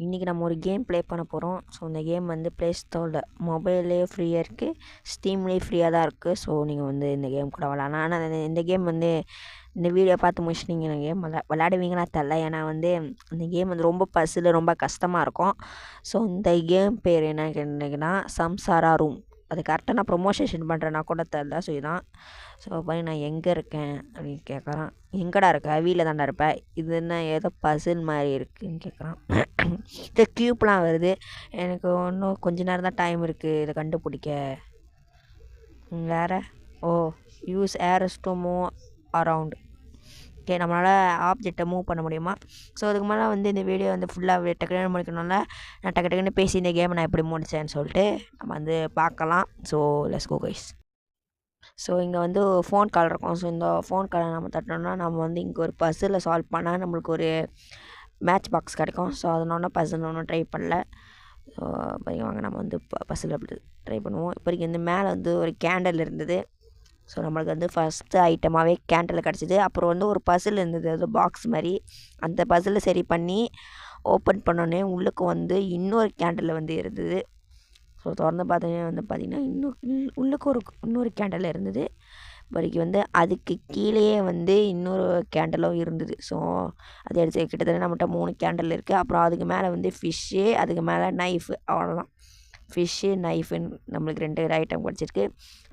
இன்றைக்கி நம்ம ஒரு கேம் ப்ளே பண்ண போகிறோம். ஸோ இந்த கேம் வந்து ப்ளே ஸ்டோரில் மொபைல்லே ஃப்ரீயாக இருக்குது, ஸ்டீம்லேயே ஃப்ரீயாக தான் இருக்குது. ஸோ நீங்கள் வந்து இந்த கேம் கூட விளாட்லாம். ஆனால் இந்த கேம் வந்து இந்த வீடியோ பார்த்து முடிச்சுட்டு நீங்கள் இந்த கேம் விளையாடுவீங்களா தெரில. ஏன்னா வந்து இந்த கேம் வந்து ரொம்ப பசில் ரொம்ப கஷ்டமாக இருக்கும். ஸோ இந்த கேம் பேர் என்ன கேட்டிங்கன்னா சம்சாரா ரூம். அது கரெக்டாக நான் ப்ரொமோஷன் பண்ணுறேன்னா கூட தெரில. ஸோ இதுதான். ஸோ போய் நான் எங்கே இருக்கேன் அப்படின்னு கேட்குறான். எங்கடா இருக்க? வீட்டில் தாண்டா இருப்பேன். இது என்ன ஏதோ பசில் மாதிரி இருக்குதுன்னு கேட்குறான். இந்த க்யூப்லாம் வருது. எனக்கு இன்னும் கொஞ்ச நேரம் தான் டைம் இருக்குது இதை கண்டுபிடிக்க. வேறு use airs to move around. Okay, நம்மளால் ஆப்ஜெக்டை மூவ் பண்ண முடியுமா? ஸோ அதுக்கு மேலே வந்து இந்த வீடியோ வந்து ஃபுல்லாக டக்குனு முடிக்கணும்ல. நான் டக்குன்னு பேசி இந்த கேமை நான் எப்படி முடித்தேன்னு சொல்லிட்டு நம்ம வந்து பார்க்கலாம். So let's go guys. So இங்கே வந்து ஃபோன் கால் இருக்கும். ஸோ இந்த ஃபோன் காலை நம்ம தட்டினோம்னா நம்ம வந்து இங்கே ஒரு பசிலை சால்வ் பண்ணால் நம்மளுக்கு ஒரு மேட்ச் பாக்ஸ் கிடைக்கும். ஸோ அதனால பசில் ஒன்றும் ட்ரை பண்ணல. ஸோ இப்போதைக்கு வாங்க நம்ம வந்து பசில் அப்படி ட்ரை பண்ணுவோம். இப்போதைக்கு இந்த மேலே வந்து ஒரு கேண்டில் இருந்தது. ஸோ நம்மளுக்கு வந்து ஃபஸ்ட்டு ஐட்டமாகவே கேண்டில் கிடச்சிது. அப்புறம் வந்து ஒரு பசில் இருந்தது, அது பாக்ஸ் மாதிரி. அந்த பசிலை சரி பண்ணி ஓப்பன் பண்ணோன்னே உள்ளுக்கு வந்து இன்னொரு கேண்டில் வந்து இருந்தது. ஸோ திறந்து பார்த்தீங்கன்னா உள்ளுக்கு இன்னொரு கேண்டில் இருந்தது. வரைக்கும் வந்து அதுக்கு கீழேயே வந்து இன்னொரு கேண்டலும் இருந்தது. ஸோ அதை எடுத்து கிட்டத்தட்ட நம்மகிட்ட 3 கேண்டில் இருக்குது. அப்புறம் அதுக்கு மேலே வந்து ஃபிஷ்ஷு, அதுக்கு மேலே நைஃபு, அவ்வளோதான். ஃபிஷ்ஷு நைஃபுன்னு நம்மளுக்கு 2 ஐட்டம் கிடச்சிருக்கு.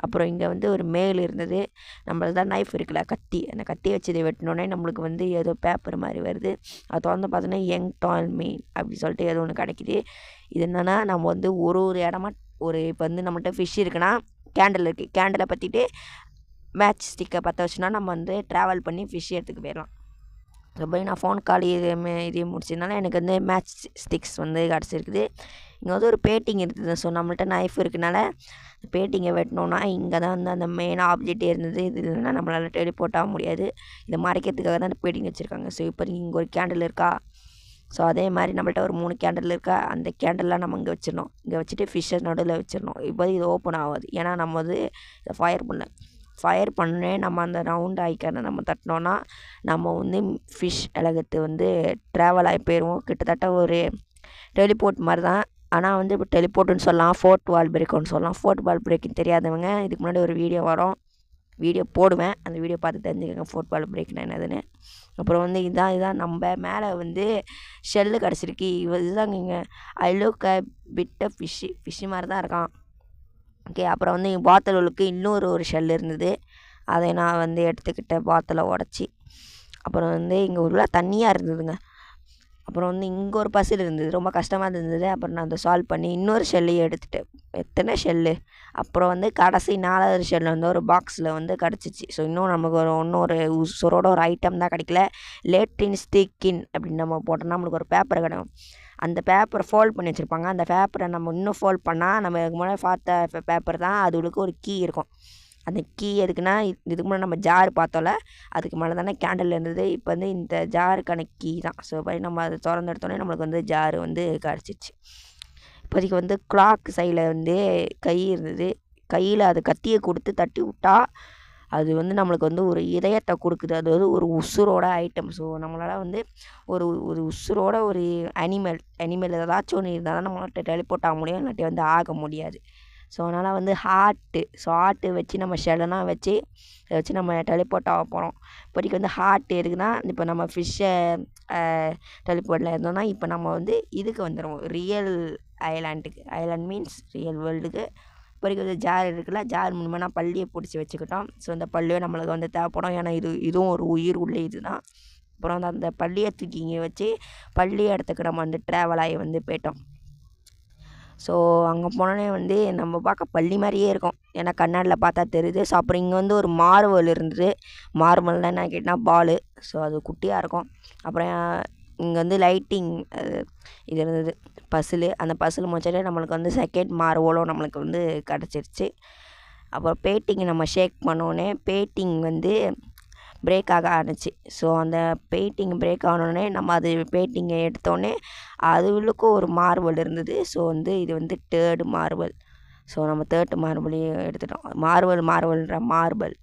அப்புறம் இங்கே வந்து ஒரு மேல் இருந்தது. நம்மளுக்கு தான் நைஃப் இருக்குல்ல, கத்தி. அந்த கத்தி வச்சு இதை வெட்டினோடனே நம்மளுக்கு வந்து ஏதோ பேப்பர் மாதிரி வருது. அதை திறந்து பார்த்தோன்னா யங் டால் மீன் அப்படி சொல்லிட்டு ஏதோ ஒன்று கிடைக்கிது. இது என்னென்னா நம்ம வந்து ஒரு இடமா இப்போ வந்து நம்மகிட்ட ஃபிஷ் இருக்குன்னா கேண்டில் இருக்குது, கேண்டிலை பற்றிட்டு மேட்ச் ஸ்டிக்கை பற்ற வச்சுன்னா நம்ம வந்து ட்ராவல் பண்ணி ஃபிஷ் எடுத்துக்கு போயிடலாம். ஸோ போய் நான் ஃபோன் கால் இதையும் முடிச்சதுனால எனக்கு வந்து மேட்ச் ஸ்டிக்ஸ் வந்து கிடச்சிருக்குது. இங்கே வந்து ஒரு பேட்டிங் இருக்குது. ஸோ நம்மள்ட்ட நைஃப் இருக்கனால பேட்டிங்கை வெட்டினோன்னா இங்கே தான் வந்து அந்த மெயின் ஆப்ஜெக்டே இருந்தது. இது இல்லைன்னா நம்மளால் டெலிபோர்ட் ஆக முடியாது. இதை மறைக்கிறதுக்காக தான் அந்த பேட்டிங் வச்சுருக்காங்க. ஸோ இப்போ இங்கே ஒரு கேண்டில் இருக்கா. ஸோ அதே மாதிரி நம்மள்ட்ட ஒரு 3 கேண்டில் இருக்கா. அந்த கேண்டல்லாம் நம்ம இங்கே வச்சிடணும். இங்கே வச்சுட்டு ஃபிஷ்ஷை நடுவில் வச்சிடணும். இப்போ இது ஓப்பன் ஆகாது, ஏன்னா நம்ம வந்து இதை ஃபயர் பண்ணே நம்ம அந்த ரவுண்ட் ஐக்கானை நம்ம தட்டினோன்னா நம்ம வந்து ஃபிஷ் உலகத்து வந்து ட்ராவல் ஆகி போயிடுவோம். கிட்டத்தட்ட ஒரு டெலிபோர்ட் மாதிரி தான். ஆனால் வந்து இப்போ டெலிபோர்ட்டுன்னு சொல்லலாம், ஃபோர்த் வால் பிரேக்குன்னு சொல்லலாம். ஃபோர்த் வால் பிரேக்குன்னு தெரியாதவங்க இதுக்கு முன்னாடி ஒரு வீடியோ போடுவேன், அந்த வீடியோ பார்த்து தெரிஞ்சுக்கோங்க ஃபோர்த் வால் பிரேக்னா என்னதுன்னு. அப்புறம் வந்து இதான் நம்ம மேலே வந்து ஷெல்லு கிடச்சிருக்கு. இதுதாங்க இங்கே I look a bit fish மாதிரி தான் இருக்கான். ஓகே, அப்புறம் வந்து எங்கள் பாத்தலுக்கு இன்னொரு ஷெல் இருந்தது. அதை நான் வந்து எடுத்துக்கிட்டேன் பாத்தலை உடச்சி. அப்புறம் வந்து இங்கே உள்ள தண்ணியாக இருந்ததுங்க. அப்புறம் வந்து இங்கே ஒரு பசில் இருந்தது, ரொம்ப கஷ்டமாக இருந்தது. அப்புறம் நான் அதை சால்வ் பண்ணி இன்னொரு ஷெல்லையும் எடுத்துகிட்டேன். எத்தனை ஷெல்லு. அப்புறம் வந்து கடைசி 4வது ஷெல் வந்து ஒரு பாக்ஸில் வந்து கிடச்சிச்சு. ஸோ இன்னும் நமக்கு இன்னொரு உசுரோட ஒரு ஐட்டம் தான் கிடைக்கல. லேட்டின் ஸ்டிக்கின் அப்படின்னு நம்ம போட்டோம்னா நம்மளுக்கு ஒரு பேப்பர் கிடைக்கும். அந்த பேப்பரை ஃபோல்ட் பண்ணி வச்சுருப்பாங்க. அந்த பேப்பரை நம்ம இன்னும் ஃபோல்ட் பண்ணால் நம்ம இதுக்கு முன்னாடி பார்த்த பேப்பர் தான், அதுக்கு ஒரு கீ இருக்கும். அந்த கீ எதுக்குன்னா இதுக்கு முன்னாடி நம்ம ஜார் பார்த்தோம்ல, அதுக்கு மேலே தானே கேண்டில் இருந்தது. இப்போ வந்து இந்த ஜாருக்கான கீ தான். ஸோ போய் நம்ம அதை திறந்து எடுத்தோடனே நம்மளுக்கு வந்து ஜாரு வந்து கிடச்சிச்சு. இப்போதைக்கு வந்து கிளாக் சைடில் வந்து கை இருந்தது. கையில் அது கத்தியை கொடுத்து தட்டி விட்டா அது வந்து நம்மளுக்கு வந்து ஒரு இதயத்தை கொடுக்குது. அது வந்து ஒரு உசுரோட ஐட்டம். ஸோ நம்மளால் வந்து ஒரு உசுரோட ஒரு அனிமல் ஏதாச்சும் ஒன்று இருந்தால் தான் நம்மளால் டெலிபோர்ட் ஆக முடியும், இல்லாட்டி வந்து ஆக முடியாது. ஸோ அதனால் வந்து ஹார்ட்டு வச்சு நம்ம ஷெல்லாம் வச்சு அதை வச்சு நம்ம டெலிபோர்ட் ஆக போகிறோம். இப்போதைக்கு வந்து ஹார்ட் இருக்குன்னா இப்போ நம்ம ஃபிஷ்ஷை டெலிபோர்ட்டில் இருந்தோம்னா இப்போ நம்ம வந்து இதுக்கு வந்துடுவோம், ரியல் ஐலாண்ட் மீன்ஸ் ரியல் வேர்ல்டுக்கு. இப்போதைக்கு வந்து ஜார் இருக்குல்ல, ஜார் மூலமாக நான் பள்ளியை பிடிச்சி வச்சுக்கிட்டோம். ஸோ அந்த பள்ளியை நம்மளுக்கு வந்து தேவைப்படும், ஏன்னா இதுவும் ஒரு உயிர் உள்ள இது தான். அப்புறம் வந்து அந்த பள்ளியை தூக்கி இங்கே வச்சு பள்ளி இடத்துக்கு நம்ம வந்து ட்ராவல் ஆகி வந்து போயிட்டோம். ஸோ அங்கே போனோடனே வந்து நம்ம பார்க்க பள்ளி மாதிரியே இருக்கும், ஏன்னா கண்ணாடியில் பார்த்தா தெரியுது. ஸோ அப்புறம் இங்கே வந்து ஒரு மார்வல் இருந்தது. மார்வல்னால் என்ன கேட்டால் பாலு. ஸோ அது குட்டியாக இருக்கும். அப்புறம் இங்கே வந்து லைட்டிங் இது இருந்தது, பசிலு. அந்த பசில் முடிச்சாலே நம்மளுக்கு வந்து செகண்ட் மார்வலும் நம்மளுக்கு வந்து கிடச்சிருச்சு. அப்புறம் பேட்டிங் நம்ம ஷேக் பண்ணோடனே பேட்டிங் வந்து பிரேக் ஆக ஆரம்பிச்சு. ஸோ அந்த பெயிண்டிங் பிரேக் ஆனோடனே நம்ம அது பெயிண்டிங்கை எடுத்தோடனே அது உள்ளுக்கும் ஒரு மார்வல் இருந்தது. ஸோ வந்து இது வந்து 3rd மார்வல். ஸோ நம்ம 3rd மார்வலையும் எடுத்துட்டோம். மார்வல்ன்ற மார்பல்.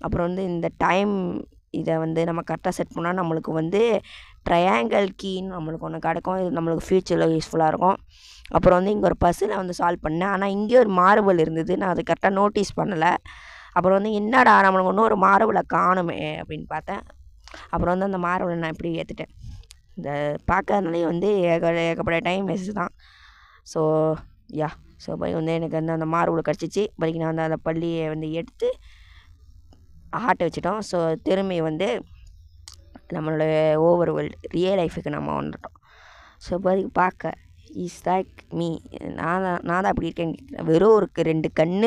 அப்புறம் வந்து இந்த டைம் இதை வந்து நம்ம கரெக்டாக செட் பண்ணால் நம்மளுக்கு வந்து ட்ரையாங்கிள் கீன்னு நம்மளுக்கு ஒன்று கிடைக்கும். இது நம்மளுக்கு ஃப்யூச்சரில் யூஸ்ஃபுல்லாக இருக்கும். அப்புறம் வந்து இங்கே ஒரு பஸ்ஸில் வந்து சால்வ் பண்ணேன். ஆனால் இங்கே ஒரு மார்பிள் இருந்தது, நான் அது கரெக்டாக நோட்டீஸ் பண்ணலை. அப்புறம் வந்து என்னடா நம்மளுக்கு இன்னும் ஒரு மார்பிளை காணுமே அப்படின்னு பார்த்தேன். அப்புறம் வந்து அந்த மார்பிளை நான் இப்படி ஏற்றுட்டேன். இந்த பார்க்கறதுனாலே வந்து ஏகப்பட்ட டைம் வேஸ்ட்டு தான். ஸோ ஸோ பைக் வந்து எனக்கு வந்து அந்த மார்பிள் கிடச்சிச்சு. பைக் நான் வந்து அந்த பள்ளியை வந்து எடுத்து ஆட்ட வச்சிட்டோம். ஸோ திரும்பி வந்து நம்மளோட ஓவர் வேர்ல்டு ரியல் லைஃபுக்கு நம்ம வந்துட்டோம். ஸோ பைக் பார்க்க இஸ் லைக் மீ, நான் தான் அப்படி இருக்கேன். வெறும் ஒரு 2 கண்,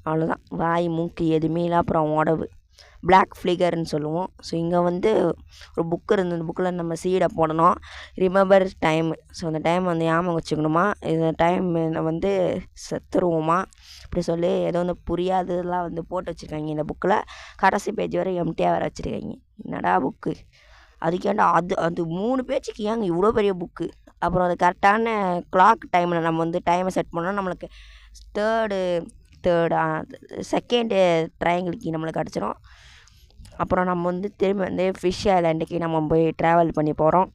அவ்வளோதான். வாய் மூக்கு எதுவுமே இல்லை. அப்புறம் உடம்பு பிளாக் ஃப்ளிகர்னு சொல்லுவோம். ஸோ இங்கே வந்து ஒரு புக்கு இருந்தது. அந்த புக்கில் நம்ம சீடை போடணும், ரிமெம்பர் டைம். ஸோ அந்த டைம் வந்து ஞாபகம் வச்சுக்கணுமா, இந்த டைம் வந்து செத்துருவோமா அப்படி சொல்லி ஏதோ வந்து புரியாததெல்லாம் வந்து போட்டு வச்சுருக்காங்க இந்த புக்கில். கடைசி பேஜ் வரை எம்டியாக வர வச்சுருக்காங்க. என்னடா புக்கு அதுக்கேண்டா அது 3 பேஜுக்கு ஏங்க இவ்வளோ பெரிய புக்கு. அப்புறம் அது கரெக்டான கிளாக் டைமில் நம்ம வந்து டைமை செட் பண்ணோம். நம்மளுக்கு செகண்டு ட்ரையாங்கிள் கீ நம்மளுக்கு கிடச்சிரும். அப்புறம் நம்ம வந்து திரும்பி வந்து ஃபிஷ் ஐலாண்டுக்கு நம்ம போய் ட்ராவல் பண்ணி போகிறோம்.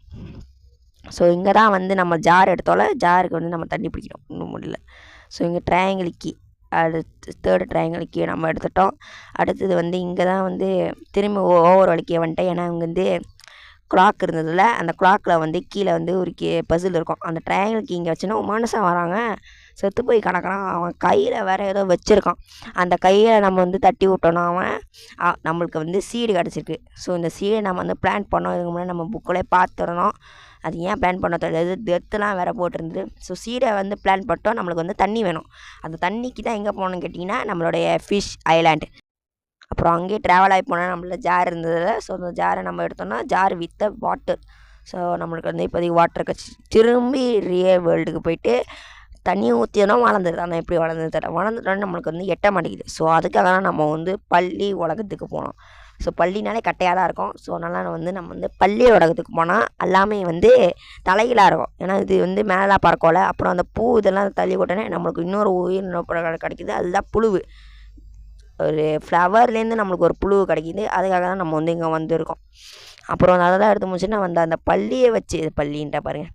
ஸோ இங்கே தான் வந்து நம்ம ஜார் எடுத்தோம்ல, ஜாருக்கு வந்து நம்ம தண்ணி பிடிக்கணும், இன்னும் முடியல. ஸோ இங்கே ட்ரையாங்கிள் கீ, அடுத்து 3rd ட்ரையாங்கிள் கீ நம்ம எடுத்துட்டோம். அடுத்தது வந்து இங்கே தான் வந்து திரும்பி ஓவர் வலிக்க வந்துட்டேன். ஏன்னா இங்கே வந்து கிளாக் இருந்ததில்ல, அந்த கிளாக்கில் வந்து கீழே வந்து ஒரு பசில் இருக்கும். அந்த ட்ரையாங்கிள் கீ இங்கே வச்சுன்னா மனுஷன் வராங்க, செத்து போய் கிடக்குறான். அவன் கையில் வேறு ஏதோ வச்சுருக்கான். அந்த கையில் நம்ம வந்து தட்டி விட்டோன்னா அவன் நம்மளுக்கு வந்து சீடு கிடச்சிருக்கு. ஸோ இந்த சீடை நம்ம வந்து பிளான் பண்ணோம். இதுக்கு முன்னாடி நம்ம புக்கில் பார்த்துருந்தோம். அது ஏன் பிளான் பண்ண தெரியாது, டெத்துலாம் வேறு போட்டிருந்தது. ஸோ சீடை வந்து பிளான் பண்ணிட்டோம். நம்மளுக்கு வந்து தண்ணி வேணும். அந்த தண்ணிக்கு தான் எங்கே போகணுன்னு கேட்டிங்கன்னா நம்மளுடைய ஃபிஷ் ஐலாண்டு. அப்புறம் அங்கேயே ட்ராவல் ஆகி போனால் நம்மள ஜார் இருந்தது. ஸோ அந்த ஜாரை நம்ம எடுத்தோம்னா ஜார் வித் வாட்டர். ஸோ நம்மளுக்கு வந்து இப்போதைக்கு வாட்டர் கிடச்சி திரும்பி ரியல் வேர்ல்டுக்கு போயிட்டு தண்ணி ஊற்றியதான் வளர்ந்துருது. ஆனால் எப்படி வளர்ந்தது தர வளர்ந்துட்டோன்னு நம்மளுக்கு வந்து எட்ட மாட்டேங்குது. ஸோ அதுக்காக தான் நம்ம வந்து பள்ளி உலகத்துக்கு போனோம். ஸோ பள்ளினாலே கட்டையாக தான் இருக்கும். ஸோ அதனால் வந்து நம்ம வந்து பள்ளி உலகத்துக்கு போனால் எல்லாமே வந்து தலைகளாக இருக்கும். ஏன்னா இது வந்து மேலே பறக்கோல. அப்புறம் அந்த பூ இதெல்லாம் தள்ளி போட்டோன்னே நம்மளுக்கு இன்னொரு உயிர் கிடைக்கிது. அதுதான் புழு. ஒரு ஃப்ளவர்லேருந்து நம்மளுக்கு ஒரு புழு கிடைக்கிது. அதுக்காக தான் நம்ம வந்து இங்கே வந்திருக்கோம். அப்புறம் அதை தான் எடுத்து முடிச்சுன்னா வந்து அந்த பள்ளியை வச்சு பள்ளின்ட்ட பாருங்கள்,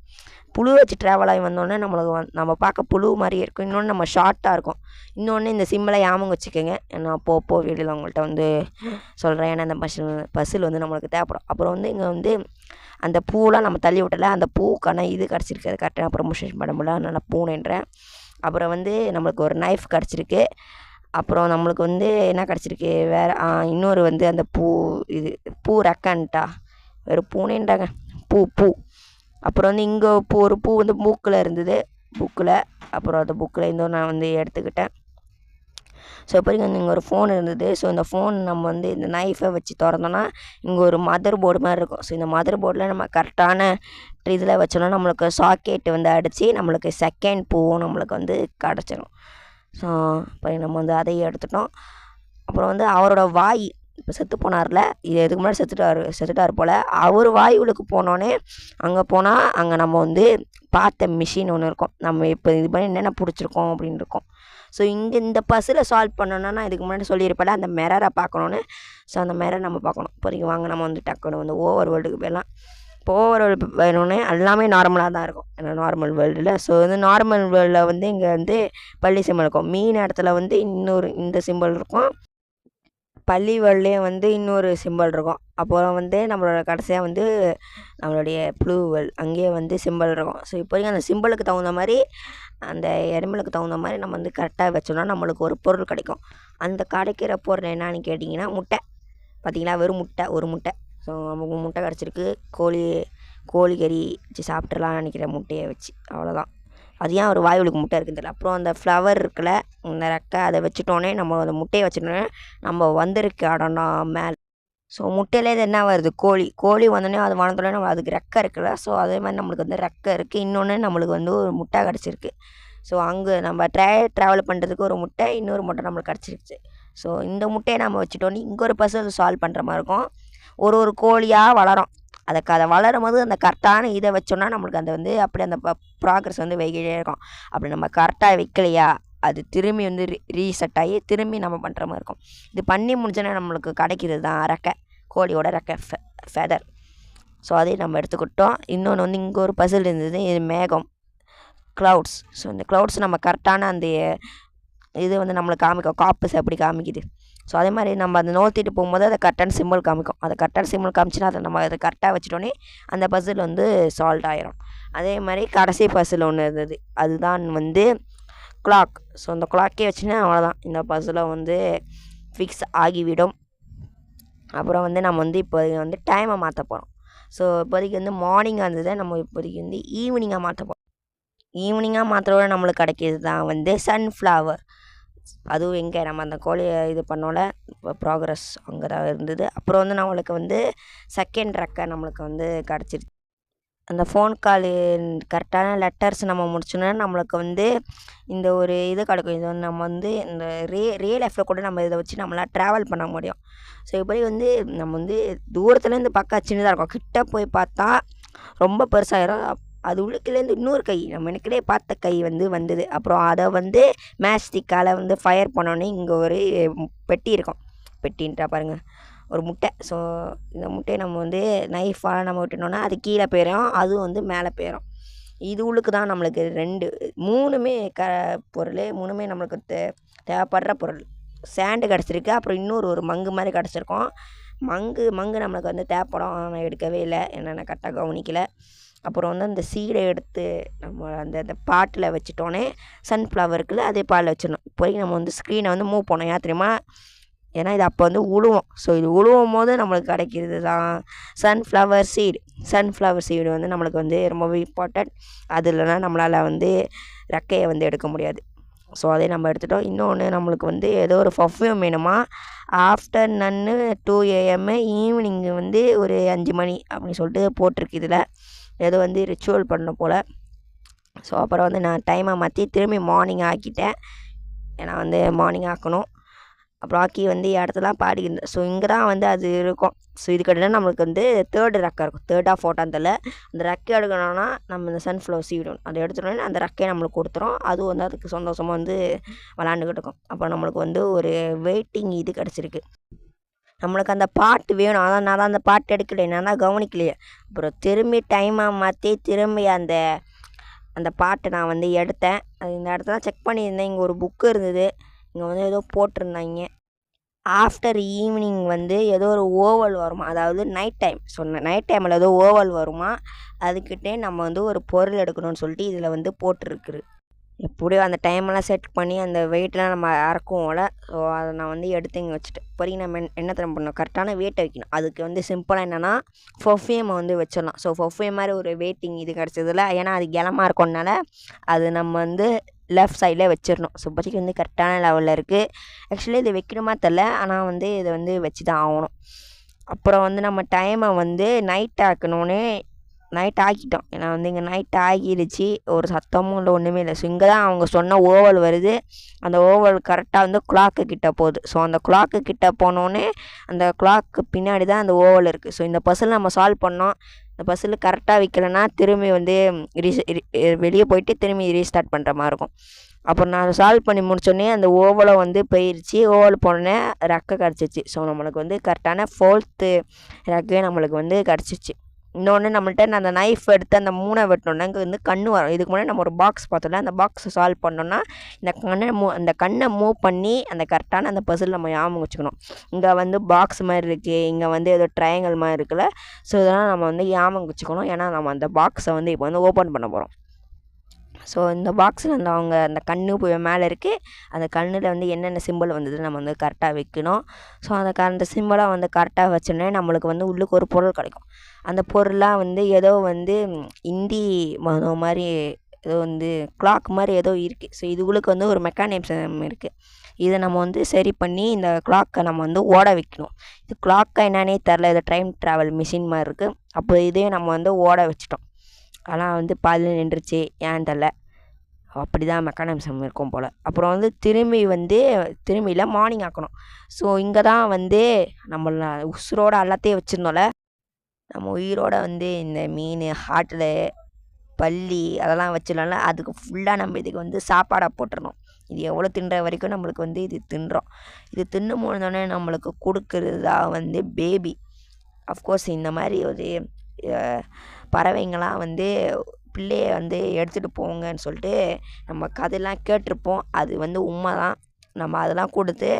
புழு வச்சு ட்ராவல் ஆகி வந்தோடனே நம்மளுக்கு நம்ம பார்க்க புழு மாதிரியே இருக்கும். இன்னொன்று நம்ம ஷார்ட்டாக இருக்கும். இன்னொன்று இந்த சிம்பிளை ஞாபகம் வச்சுக்கோங்க. நான் வீடியோவில் உங்கள்கிட்ட வந்து சொல்கிறேன். ஏன்னா அந்த பசில் வந்து நம்மளுக்கு தேவைப்படும். அப்புறம் வந்து இங்கே வந்து அந்த பூவெலாம் நம்ம தள்ளி விட்டல, அந்த பூக்கான இது கிடச்சிருக்கு. அது கரெக்டாக ப்ரமோஷன் பண்ண முடியல, நான் பூனேன்றேன். அப்புறம் வந்து நம்மளுக்கு ஒரு நைஃப் கிடச்சிருக்கு. அப்புறம் நம்மளுக்கு வந்து என்ன கிடச்சிருக்கு வேறு, இன்னொரு வந்து அந்த பூ ரெக்கன்ட்டா வேறு பூனேன்றாங்க, பூ. அப்புறம் வந்து இங்கே ஒரு பூ வந்து மூக்கில் இருந்தது, புக்கில். அப்புறம் அந்த புக்கில் இருந்தும் நான் வந்து எடுத்துக்கிட்டேன். ஸோ இப்போதைக்கு வந்து இங்கே ஒரு ஃபோன் இருந்தது. ஸோ இந்த ஃபோன் நம்ம வந்து இந்த நைஃபை வச்சு திறந்தோன்னா இங்கே ஒரு மதர் போர்டு மாதிரி இருக்கும். ஸோ இந்த மதர் போர்டில் நம்ம கரெக்டான இதில் வச்சோன்னா நம்மளுக்கு சாக்கெட்டு வந்து அடித்து நம்மளுக்கு செகண்ட் பூவும் நம்மளுக்கு வந்து கிடச்சிடும். ஸோ இப்போ நம்ம வந்து அதையும் எடுத்துட்டோம். அப்புறம் வந்து அவரோட வாய் இப்போ செத்து போனார்ல, இது எதுக்கு முன்னாடி செத்துட்டார் போல். அவர் வாயுவுக்கு போனோடனே அங்கே போனால் அங்கே நம்ம வந்து பார்த்த மிஷின் ஒன்று இருக்கும். நம்ம இப்போ இது பண்ணி என்னென்ன பிடிச்சிருக்கோம் அப்படின்னு இருக்கும். ஸோ இங்கே இந்த பஸ்ஸில் சால்வ் பண்ணணுன்னா நான் இதுக்கு முன்னாடி சொல்லியிருப்பேன் அந்த மிரரை பார்க்கணுன்னு. ஸோ அந்த மிரரை நம்ம பார்க்கணும். இப்போதைக்கு வாங்க நம்ம வந்து டக்குன்னு வந்து ஓவர் வேர்ல்டுக்கு போயிடலாம். இப்போ ஓவர் வேர்ல்டு வேணும்னே எல்லாமே நார்மலாக தான் இருக்கும். ஏன்னா நார்மல் வேர்ல்டில். ஸோ வந்து நார்மல் வேர்ல்டில் வந்து இங்கே வந்து பள்ளி சிம்பிள் இருக்கும். மீன் இடத்துல வந்து இந்த சிம்பிள் இருக்கும். பள்ளி வேர்ல்ட்லேயே வந்து இன்னொரு சிம்பிள் இருக்கும். அப்புறம் வந்து நம்மளோட கடைசியாக வந்து நம்மளுடைய ப்ளூ வேர்ல்ட், அங்கேயே வந்து சிம்பிள் இருக்கும். ஸோ இப்போதைக்கு அந்த சிம்பிளுக்கு தகுந்த மாதிரி, அந்த எரிமலுக்கு தகுந்த மாதிரி நம்ம வந்து கரெக்டாக வச்சோம்னா நம்மளுக்கு ஒரு பொருள் கிடைக்கும். அந்த கிடைக்கிற பொருள் என்னன்னு கேட்டிங்கன்னா முட்டை. பார்த்திங்களா, வெறும் முட்டை, ஒரு முட்டை. ஸோ நமக்கு முட்டை கிடச்சிருக்கு. கோழிக்கறி வச்சு சாப்பிட்றலாம் நினைக்கிறேன் முட்டையை வச்சு. அவ்வளோதான். அது ஏன் ஒரு வாயுவுக்கு முட்டை இருக்குன்னு தெரியல. அப்புறம் அந்த ஃப்ளவர் இருக்குல்ல, இந்த ரெக்கை, அதை வச்சுட்டோன்னே நம்ம அந்த முட்டையை வச்சுட்டோன்னே நம்ம வந்திருக்க இடம்னா மேலே. ஸோ முட்டையிலே இது என்ன வருது, கோழி வந்தோடனே அது வளர்ந்தோடனே நம்ம அதுக்கு ரெக்கை இருக்குல்ல. ஸோ அதே மாதிரி நம்மளுக்கு வந்து ரெக்கை இருக்குது. இன்னொன்று நம்மளுக்கு வந்து ஒரு முட்டை கிடச்சிருக்கு. ஸோ அங்கே நம்ம ட்ராவல் பண்ணுறதுக்கு ஒரு முட்டை, இன்னொரு முட்டை நம்மளுக்கு கிடச்சிருச்சு. ஸோ இந்த முட்டையை நம்ம வச்சுட்டோன்னே இங்கே ஒரு பஸ்ஸில் சால்வ் பண்ணுற மாதிரி இருக்கும். ஒரு கோழியாக வளரும். அதை வளரும் போது அந்த கரெக்டான இதை வச்சோன்னா நம்மளுக்கு அந்த வந்து அப்படி அந்த ப்ராக்ரஸ் வந்து வைக்கிட்டே இருக்கும். அப்படி நம்ம கரெக்டாக வைக்கலையா அது திரும்பி வந்து ரீசெட் ஆகி திரும்பி நம்ம பண்ணுற மாதிரி இருக்கும். இது பண்ணி முடிச்சோன்னா நம்மளுக்கு கிடைக்கிறது தான் ரெக்கை, கோழியோட ரெக்கை, ஃபெதர். ஸோ அதையும் நம்ம எடுத்துக்கிட்டோம். இன்னொன்று வந்து இங்கே ஒரு பசில் இருந்தது, இது மேகம், க்ளவுட்ஸ். ஸோ இந்த க்ளவுட்ஸ் நம்ம கரெக்டான அந்த இது வந்து நம்மளுக்கு காமிக்கும், காப்பஸ் எப்படி காமிக்குது. ஸோ அதே மாதிரி நம்ம அதை நோத்திட்டு போகும்போது அதை கரெக்டான சிம்பிள் காமிக்கும். அதை கரெக்டான சிம்பிள் காமிச்சுன்னா அதை நம்ம அதை கரெக்டாக வச்சுட்டோன்னே அந்த பசில் வந்து சால்வ் ஆயிரும். அதே மாதிரி கடைசி பசில் ஒன்று இருந்தது, அதுதான் வந்து கிளாக். ஸோ அந்த கிளாக்கே வச்சுன்னா அவ்வளோதான், இந்த பசிலை வந்து ஃபிக்ஸ் ஆகிவிடும். அப்புறம் வந்து நம்ம வந்து இப்போதைக்கு வந்து டைமை மாற்ற போகிறோம். ஸோ இப்போதைக்கு வந்து மார்னிங்காக இருந்ததை நம்ம இப்போதைக்கு வந்து ஈவினிங்காக மாற்ற போகிறோம். ஈவினிங்காக மாத்திரோட நம்மளுக்கு கிடைக்கிது தான் வந்து சன்ஃப்ளவர். அதுவும் எங்கே நம்ம அந்த கோழியை இது பண்ணோல ப்ராக்ரஸ் அங்கே தான் இருந்தது. அப்புறம் வந்து நம்மளுக்கு வந்து செகண்ட் ரெக்கை நம்மளுக்கு வந்து கிடச்சிருச்சு. அந்த ஃபோன் கால் கரெக்டான லெட்டர்ஸ் நம்ம முடிச்சோன்னா நம்மளுக்கு வந்து இந்த ஒரு இது கிடைக்கும். இது வந்து நம்ம வந்து இந்த ரியல் லைஃப்பில் கூட நம்ம இதை வச்சு நம்மளால் ட்ராவல் பண்ண முடியும். ஸோ இப்படி வந்து நம்ம வந்து தூரத்துலேருந்து பார்க்க சின்னதாக இருக்கும், கிட்ட போய் பார்த்தா ரொம்ப பெருசாகிடும். அது உள்ளுக்குலேருந்து இன்னொரு கை, நம்ம எனக்கிட்டே பார்த்த கை வந்து வந்தது. அப்புறம் அதை வந்து மேஸ்டிக்கால் வந்து ஃபயர் பண்ணோன்னே இங்கே ஒரு பெட்டி இருக்கும். பெட்டின்ட்டா பாருங்கள், ஒரு முட்டை. ஸோ இந்த முட்டையை நம்ம வந்து நைஃபால் நம்ம விட்டுனோன்னா அது கீழே போயிடும், அதுவும் வந்து மேலே போயிடும். இது உள்ளுக்கு தான் நம்மளுக்கு மூணுமே பொருள், மூணுமே நம்மளுக்கு தேவைப்படுற பொருள். சேண்டு கிடச்சிருக்கு, அப்புறம் இன்னொரு ஒரு மங்கு மாதிரி கிடச்சிருக்கோம். மங்கு நம்மளுக்கு வந்து தேவைப்படும், நான் எடுக்கவே இல்லை, என்னென்ன கரெக்டாக கவனிக்கலை. அப்புறம் வந்து அந்த சீடை எடுத்து நம்ம அந்த பாட்டில் வச்சுட்டோன்னே சன்ஃப்ளவருக்குள்ள அதே பாலில் வச்சிடணும். இப்போதைக்கு நம்ம வந்து ஸ்க்ரீனை வந்து மூவ் பண்ணோம், ஏன் தெரியுமா, ஏன்னா இது அப்போ வந்து உழுவோம். ஸோ இது உழுவும் போது நம்மளுக்கு கிடைக்கிறது தான் சன்ஃப்ளவர் சீடு வந்து நம்மளுக்கு வந்து ரொம்பவே இம்பார்ட்டண்ட். அது இல்லைன்னா நம்மளால் வந்து ரெக்கையை வந்து எடுக்க முடியாது. ஸோ அதே நம்ம எடுத்துட்டோம். இன்னொன்று நம்மளுக்கு வந்து ஏதோ ஒரு பர்ஃப்யூம் வேணுமா, ஆஃப்டர்நூன் 2 AM, ஈவினிங் வந்து ஒரு 5 மணி அப்படின்னு சொல்லிட்டு போட்டிருக்கு. இதில் ஏதோ வந்து ரிச்சுவல் பண்ண போல். ஸோ அப்புறம் வந்து நான் டைமை மாற்றி திரும்பி மார்னிங் ஆக்கிட்டேன், ஏன்னா வந்து மார்னிங் ஆக்கணும். அப்புறம் ஆக்கி வந்து இடத்துலாம் பாடிக்கிருந்தேன். ஸோ இங்கே தான் வந்து அது இருக்கும். ஸோ இதுக்கடையில் நம்மளுக்கு வந்து தேர்டு ரெக்கை இருக்கும், தேர்டாக ஃபோட்டான்னு தெரியல. அந்த ரெக்கை எடுக்கணும்னா நம்ம இந்த சன்ஃப்ளவர் சீவிடணும். அதை எடுத்துட்டோன்னே அந்த ரெக்கையை நம்மளுக்கு கொடுத்துரும், அதுவும் வந்து அதுக்கு சந்தோஷமாக வந்து விளாண்டுக்கிட்டு இருக்கும். அப்போ நம்மளுக்கு வந்து ஒரு வெயிட்டிங் இது கிடச்சிருக்கு. நம்மளுக்கு அந்த பாட்டு வேணும், அதான் நான் தான் அந்த பாட்டு எடுக்கலையே, நான் தான் கவனிக்கலையே. அப்புறம் திரும்பி டைமாக மாற்றி திரும்பி அந்த பாட்டை நான் வந்து எடுத்தேன். அது இந்த இடத்துல செக் பண்ணியிருந்தேன், இங்கே ஒரு புக்கு இருந்தது, இங்கே வந்து ஏதோ போட்டிருந்தாங்க. ஆஃப்டர் ஈவினிங் வந்து ஏதோ ஒரு ஓவல் வருமா, அதாவது நைட் டைம் சொன்னேன், நைட் டைமில் ஏதோ ஓவல் வருமா, அதுக்கிட்டே நம்ம வந்து ஒரு பொருள் எடுக்கணும்னு சொல்லிட்டு இதில் வந்து போட்டிருக்குது. எப்படியோ அந்த டைமெல்லாம் செட் பண்ணி அந்த வெயிட்லாம் நம்ம இறக்குவோம்ல, ஸோ அதை நான் வந்து எடுத்து இங்கே வச்சுட்டேன். இப்போதைக்கு நம்ம என்ன தரம் பண்ணணும், கரெக்டான வெயிட்டை வைக்கணும். அதுக்கு வந்து சிம்பிளாக என்னென்னா பர்ஃப்யூமை வந்து வச்சிடலாம். ஸோ பர்ஃப்யூம் மாதிரி ஒரு வெயிட்டிங் இது கிடச்சதில்ல, ஏன்னா அது கிளமா இருக்கனால அது நம்ம வந்து லெஃப்ட் சைடில் வச்சிடணும். ஸோ இப்போதைக்கு வந்து கரெக்டான லெவலில் இருக்குது. ஆக்சுவலி இது வைக்கணுமா தெரில, ஆனால் வந்து இதை வந்து வச்சு தான் ஆகணும். அப்புறம் வந்து நம்ம டைமை வந்து நைட் ஆக்கணுன்னே நைட் ஆக்கிட்டோம், ஏன்னா வந்து இங்கே நைட் ஆகிடுச்சு, ஒரு சத்தமும் இல்லை, ஒன்றுமே இல்லை. ஸோ இங்கே தான் அவங்க சொன்ன ஓவல் வருது. அந்த ஓவல் கரெக்டாக வந்து கிளாக்கு கிட்டே போகுது. ஸோ அந்த கிளாக்கு கிட்டே போனோடனே அந்த கிளாக்கு பின்னாடி தான் அந்த ஓவல் இருக்குது. ஸோ இந்த பசில் நம்ம சால்வ் பண்ணோம். இந்த பசில் கரெக்டாக வைக்கலைன்னா திரும்பி வந்து வெளியே போயிட்டு திரும்பி ரீஸ்டார்ட் பண்ணுற மாதிரி இருக்கும். அப்புறம் நான் சால்வ் பண்ணி முடிச்சோடனே அந்த ஓவலை வந்து போயிடுச்சு. ஓவல் போனோடனே ரெக்கை கிடச்சிச்சு. ஸோ நம்மளுக்கு வந்து கரெக்டான 4th ரெக்கையே நம்மளுக்கு வந்து கிடச்சிச்சு. இன்னொன்று நம்மள்ட்ட நான் அந்த நைஃப் எடுத்து அந்த 3 வெட்டினோன்னா இங்கே வந்து கண் வரும். இதுக்கு முன்னாடி நம்ம ஒரு பாக்ஸ் பார்த்தோம்ல, அந்த பாக்ஸை சால்வ் பண்ணோன்னா அந்த கண்ணை மூவ் பண்ணி அந்த கரெக்டான அந்த பசில் நம்ம ஞாபகம் வச்சுக்கணும். இங்கே வந்து பாக்ஸ் மாதிரி இருக்குது, இங்கே வந்து ஏதோ ட்ரையாங்கிள் மாதிரி இருக்குல்ல. ஸோ இதெல்லாம் நம்ம வந்து ஞாபகம் வச்சுக்கணும், ஏன்னா நம்ம அந்த பாக்ஸை வந்து இப்போ வந்து ஓப்பன் பண்ண போகிறோம். ஸோ இந்த பாக்ஸில் அந்த கண்ணு போய் மேலே இருக்குது, அந்த கண்ணில் வந்து என்னென்ன சிம்பிள் வந்தது நம்ம வந்து கரெக்டாக வைக்கணும். ஸோ அந்த சிம்பிளாக வந்து கரெக்டாக வச்சோன்னே நம்மளுக்கு வந்து உள்ளுக்கு ஒரு பொருள் கிடைக்கும். அந்த பொருளாக வந்து ஏதோ வந்து இந்தி மதம் மாதிரி ஏதோ வந்து கிளாக் மாதிரி ஏதோ இருக்குது. ஸோ இதுகளுக்கு வந்து ஒரு மெக்கானிசம் இருக்குது. இதை நம்ம வந்து சரி பண்ணி இந்த கிளாக்கை நம்ம வந்து ஓட வைக்கணும். இது கிளாக்கை என்னன்னே தெரில, இது டைம் ட்ராவல் மிஷின் மாதிரி இருக்குது. அப்போ இதையும் நம்ம வந்து ஓட வச்சிட்டோம், ஆனால் வந்து பாதியில் நின்றுச்சு, ஏன் தெரில. அப்படி தான் மெக்கானிசம் இருக்கும் போல். அப்புறம் வந்து திரும்பியில் மார்னிங் ஆக்கணும். ஸோ இங்கே தான் வந்து நம்மள உசுரோட எல்லாத்தையும் வச்சுருந்தோம்ல, நம்ம உயிரோட வந்து இந்த மீன், ஹார்ட்டில் பல்லி அதெல்லாம் வச்சிடலாம்ல, அதுக்கு ஃபுல்லாக நம்ம இதுக்கு வந்து சாப்பாடாக போட்டுடணும். இது எவ்வளோ தின்ற வரைக்கும் நம்மளுக்கு வந்து இது தின்றோம். இது தின்னு முடிஞ்சோடனே நம்மளுக்கு கொடுக்குறது தான் வந்து பேபி. அஃப்கோர்ஸ் இந்த மாதிரி ஒரு பறவைங்களாம் வந்து பிள்ளையை வந்து எடுத்துகிட்டு போங்கன்னு சொல்லிட்டு நம்ம கதையெல்லாம் கேட்டிருப்போம். அது வந்து உண்மை தான். நம்ம அதெல்லாம் கொடுத்து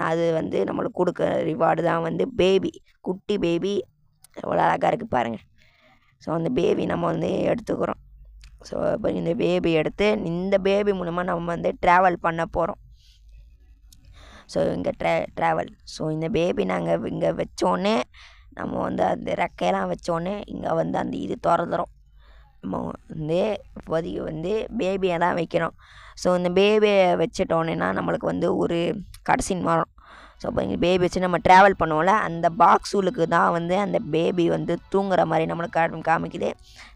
அது வந்து நம்மளுக்கு கொடுக்குற ரிவார்டு தான் வந்து பேபி, குட்டி பேபி எவ்வளோ அழகாக இருக்குது பாருங்கள். ஸோ அந்த பேபி நம்ம வந்து எடுத்துக்கிறோம். ஸோ இப்போ இந்த பேபி எடுத்து இந்த பேபி மூலமா நம்ம வந்து ட்ராவல் பண்ண போகிறோம். ஸோ இங்கே ட்ராவல். ஸோ இந்த பேபி நாங்கள் இங்கே வச்சோடனே நம்ம வந்து அந்த ரெக்கையெல்லாம் வச்சோடனே இங்கே வந்து அந்த இது திறந்துடும். நம்ம வந்து இப்போதைக்கு வந்து பேபியை தான் வைக்கணும். ஸோ இந்த பேபியை வச்சிட்டோன்னேனா நம்மளுக்கு வந்து ஒரு கடைசின் வரும். ஸோ இப்போ இங்கே பேபி வச்சு நம்ம ட்ராவல் பண்ணுவோம்ல, அந்த பாக்ஸுலுக்கு தான் வந்து அந்த பேபி வந்து தூங்குற மாதிரி நம்மளுக்கு காமிக்குது.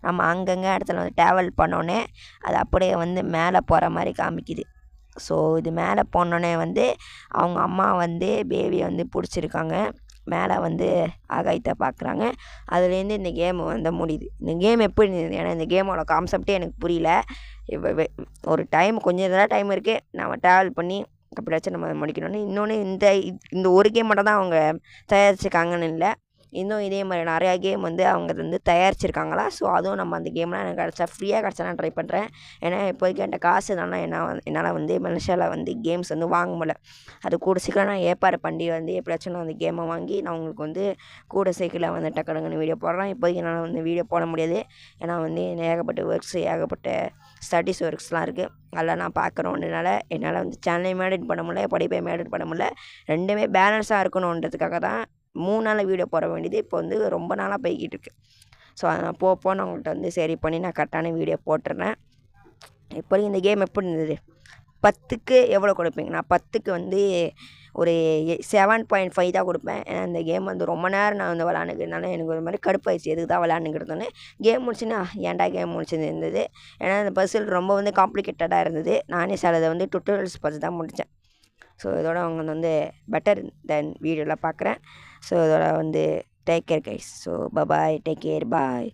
நம்ம அங்கங்கே இடத்துல வந்து ட்ராவல் பண்ணோன்னே அது அப்படியே வந்து மேலே போகிற மாதிரி காமிக்குது. ஸோ இது மேலே போனோடனே வந்து அவங்க அம்மா வந்து பேபியை வந்து பிடிச்சிருக்காங்க. மேலே வந்து ஆகாயத்தை பார்க்குறாங்க. அதுலேருந்து இந்த கேமு வந்து முடியுது. இந்த கேம் எப்படி இருந்தது? ஏன்னா இந்த கேமோட கான்செப்டே எனக்கு புரியல. ஒரு கொஞ்சம் தான் டைம் இருக்குது. நம்ம ட்ராவல் பண்ணி எப்படியாச்சும் நம்ம முடிக்கணும்னு. இன்னொன்று இந்த ஒரு கேம் மட்டும் தான் அவங்க தயாரிச்சிருக்காங்கன்னு இல்லை, இன்னும் இதே மாதிரி நிறையா கேம் வந்து அவங்க வந்து தயாரிச்சிருக்காங்களா. ஸோ அதுவும் நம்ம அந்த கேம்லாம் எனக்கு கிடச்சா ஃப்ரீயாக கிடச்சா நான் ட்ரை பண்ணுறேன். ஏன்னா இப்போதைக்கு என்கிட்ட காசு தானே என்னால் வந்து மனுஷால வந்து கேம்ஸ் வந்து வாங்க முடியல. அது கூட சீக்கிரம் நான் ஏற்பாடு பண்ணி வந்து எப்படியாச்சும் நான் அந்த கேமை வாங்கி நான் உங்களுக்கு வந்து கூட சீக்கிரம் வந்து டக்குன்னு வீடியோ போடுறேன். இப்போதைக்கு என்னால் வந்து வீடியோ போட முடியாது. ஏன்னா வந்து ஏகப்பட்ட ஒர்க்ஸ் ஏகப்பட்ட ஸ்டடீஸ் ஒர்க்ஸ்லாம் இருக்குது. அதெல்லாம் நான் பார்க்குறோன்றனால என்னால் வந்து சேனலையும் மேடிட் பண்ண முடியல, படிப்பையும் மேடிட் பண்ண முடியல. ரெண்டுமே பேலன்ஸாக இருக்கணுன்றதுக்காக தான் 3 நாள் வீடியோ போட வேண்டியது இப்போ வந்து ரொம்ப நாளாக போய்கிட்டு இருக்கு. ஸோ அதை நான் போன்னு அவங்கள்ட்ட வந்து சரி பண்ணி நான் கரெக்டான வீடியோ போட்டுறேன். இப்போதைக்கு இந்த கேம் எப்படி இருந்தது? 10க்கு எவ்வளோ கொடுப்பீங்க? நான் 10க்கு வந்து ஒரு 7.5 தான் கொடுப்பேன். ஏன்னா இந்த கேம் வந்து ரொம்ப நேரம் நான் வந்து விளாண்டுக்கிறதுனால எனக்கு ஒரு மாதிரி கடுப்பாயிடுச்சு. எதுக்கு தான் விளாண்டுக்கிறதுன்னு. கேம் முடிச்சுன்னா ஏன்டா கேம் முடிச்சுன்னு இருந்தது. ஏன்னா இந்த பசில் ரொம்ப வந்து காம்ப்ளிகேட்டடாக இருந்தது. நானே சிலதை வந்து டுட்டோரியல்ஸ் பார்த்து தான் முடித்தேன். ஸோ இதோட அவங்க வந்து பெட்டர் தென் வீடியோவில் பார்க்குறேன். ஸோ இதோட வந்து take care guys. So bye bye, take care, பாய்.